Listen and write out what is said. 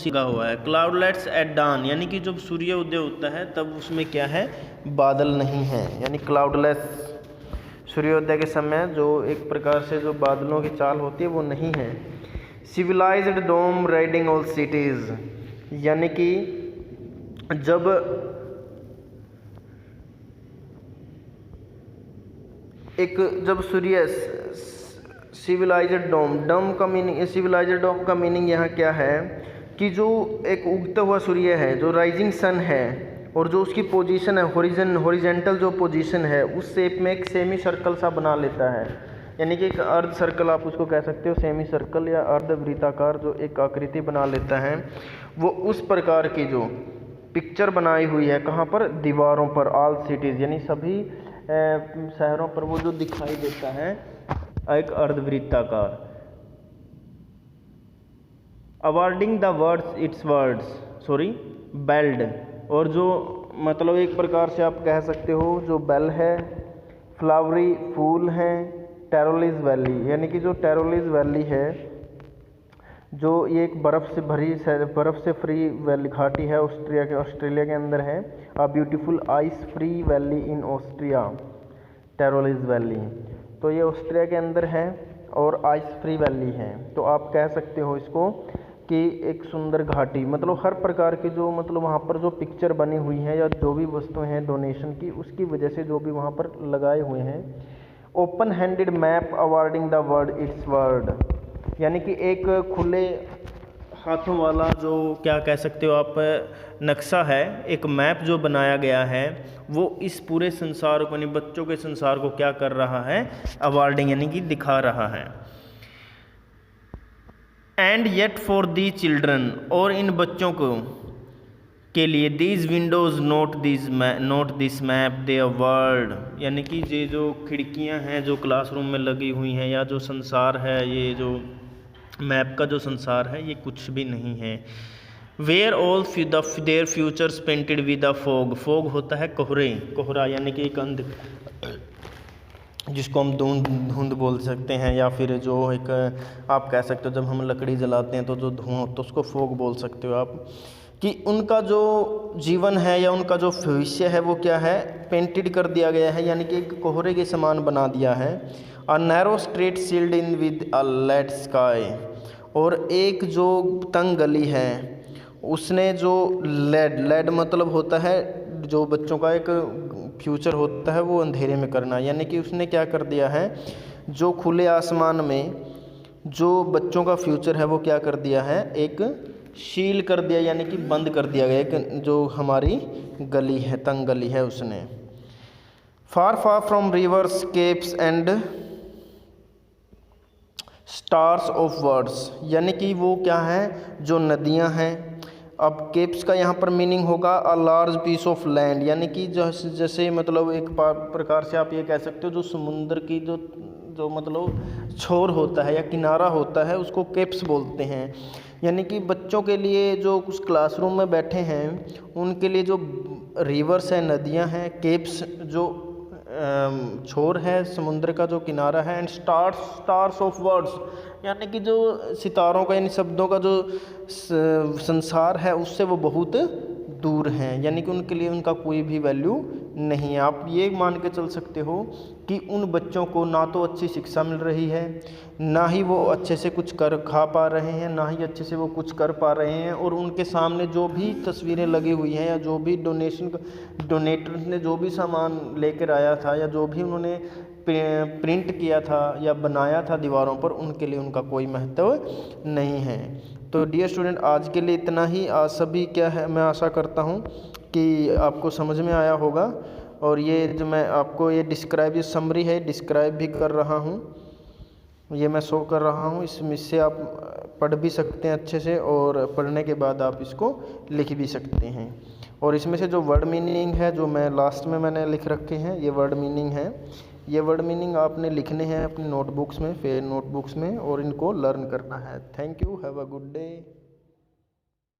सीखा हुआ है। क्लाउडलेट्स एट डान, यानी कि जब सूर्य उदय होता है तब उसमें क्या है, बादल नहीं है, यानी क्लाउडलेस सूर्योदय के समय जो एक प्रकार से जो बादलों की चाल होती है वो नहीं है। सिविलाइज्ड डोम राइडिंग ऑल सिटीज़, यानी कि जब सूर्य सिविलाइज्ड डोम का मीनिंग यहाँ क्या है कि जो एक उगता हुआ सूर्य है, जो राइजिंग सन है, और जो उसकी पोजीशन है हॉरिजेंटल जो पोजीशन है, उस शेप में एक सेमी सर्कल सा बना लेता है, यानी कि एक अर्ध सर्कल आप उसको कह सकते हो, सेमी सर्कल या अर्ध वृत्ताकार जो एक आकृति बना लेता है, वो उस प्रकार की जो पिक्चर बनाई हुई है कहाँ पर, दीवारों पर, ऑल सिटीज़, यानी सभी शहरों पर वो जो दिखाई देता है एक अर्धवृत्ताकार। अवॉर्डिंग द वर्ड्स इट्स बेल्ड, और जो मतलब एक प्रकार से आप कह सकते हो जो बेल है, फ्लावरी फूल है, टैरोलिस वैली, यानी कि जो टैरोलिस वैली है जो ये एक बर्फ़ से फ्री वैली घाटी है, ऑस्ट्रेलिया के अंदर है। A beautiful ice free valley in Austria, Tyrolis valley, तो ये ऑस्ट्रिया के अंदर है और आइस फ्री वैली है। तो आप कह सकते हो इसको कि एक सुंदर घाटी, मतलब हर प्रकार की जो मतलब वहाँ पर जो पिक्चर बनी हुई है या जो भी वस्तुएं हैं डोनेशन की, उसकी वजह से जो भी वहाँ पर लगाए हुए हैं। Open handed map awarding the word it's word, यानी कि एक खुले हाथों वाला जो क्या कह सकते हो आप नक्शा है, एक मैप जो बनाया गया है, वो इस पूरे संसार को, यानी बच्चों के संसार को क्या कर रहा है, अवॉर्डिंग, यानी कि दिखा रहा है। And yet for the children, और इन बच्चों को के लिए these Windows note this map there world, यानी कि ये जो खिड़कियां हैं जो क्लासरूम में लगी हुई हैं या जो संसार है, ये जो मैप का जो संसार है ये कुछ भी नहीं है। Where all their futures painted with the fog होता है कोहरा, यानी कि एक जिसको हम धुंध बोल सकते हैं, या फिर जो एक आप कह सकते हो जब हम लकड़ी जलाते हैं तो जो धुआं तो उसको फॉग बोल सकते हो आप, कि उनका जो जीवन है या उनका जो भविष्य है वो क्या है, पेंटेड कर दिया गया है, यानी कि एक कोहरे के समान बना दिया है। A narrow strait sealed in with a lead sky, और एक जो तंग गली है उसने जो लेड मतलब होता है जो बच्चों का एक फ्यूचर होता है वो अंधेरे में करना, यानी कि उसने क्या कर दिया है, जो खुले आसमान में जो बच्चों का फ्यूचर है वो क्या कर दिया है, एक शील कर दिया, यानी कि बंद कर दिया गया, एक जो हमारी गली है, तंग गली है उसने। Far from reverse keeps and stars of words, यानी कि वो क्या है, जो नदियां हैं। अब केप्स का यहाँ पर मीनिंग होगा a large piece of land, यानी कि जैसे मतलब एक प्रकार से आप ये कह सकते हो जो समुद्र की जो मतलब छोर होता है या किनारा होता है उसको केप्स बोलते हैं। यानी कि बच्चों के लिए जो कुछ क्लासरूम में बैठे हैं उनके लिए जो रिवर्स है, नदियां हैं, केप्स जो छोर है समुद्र का जो किनारा है, एंड स्टार्स ऑफ वर्ड्स, यानी कि जो सितारों का, यानी शब्दों का जो संसार है उससे वो बहुत दूर हैं, यानी कि उनके लिए उनका कोई भी वैल्यू नहीं है। आप ये मान के चल सकते हो कि उन बच्चों को ना तो अच्छी शिक्षा मिल रही है, ना ही वो अच्छे से कुछ कर खा पा रहे हैं, ना ही अच्छे से वो कुछ कर पा रहे हैं, और उनके सामने जो भी तस्वीरें लगी हुई हैं या जो भी डोनेटर ने जो भी सामान लेकर आया था या जो भी उन्होंने प्रिंट किया था या बनाया था दीवारों पर, उनके लिए उनका कोई महत्व नहीं है। तो डियर स्टूडेंट, आज के लिए इतना ही। आज सभी क्या है, मैं आशा करता हूँ कि आपको समझ में आया होगा, और ये जो मैं आपको ये डिस्क्राइब समरी है डिस्क्राइब भी कर रहा हूँ, ये मैं शो कर रहा हूँ, इससे आप पढ़ भी सकते हैं अच्छे से, और पढ़ने के बाद आप इसको लिख भी सकते हैं। और इसमें से जो वर्ड मीनिंग है जो मैं लास्ट में मैंने लिख रखे हैं, ये वर्ड मीनिंग है, ये वर्ड मीनिंग आपने लिखने हैं अपनी नोटबुक्स में, और इनको लर्न करना है। Thank you, have a good day.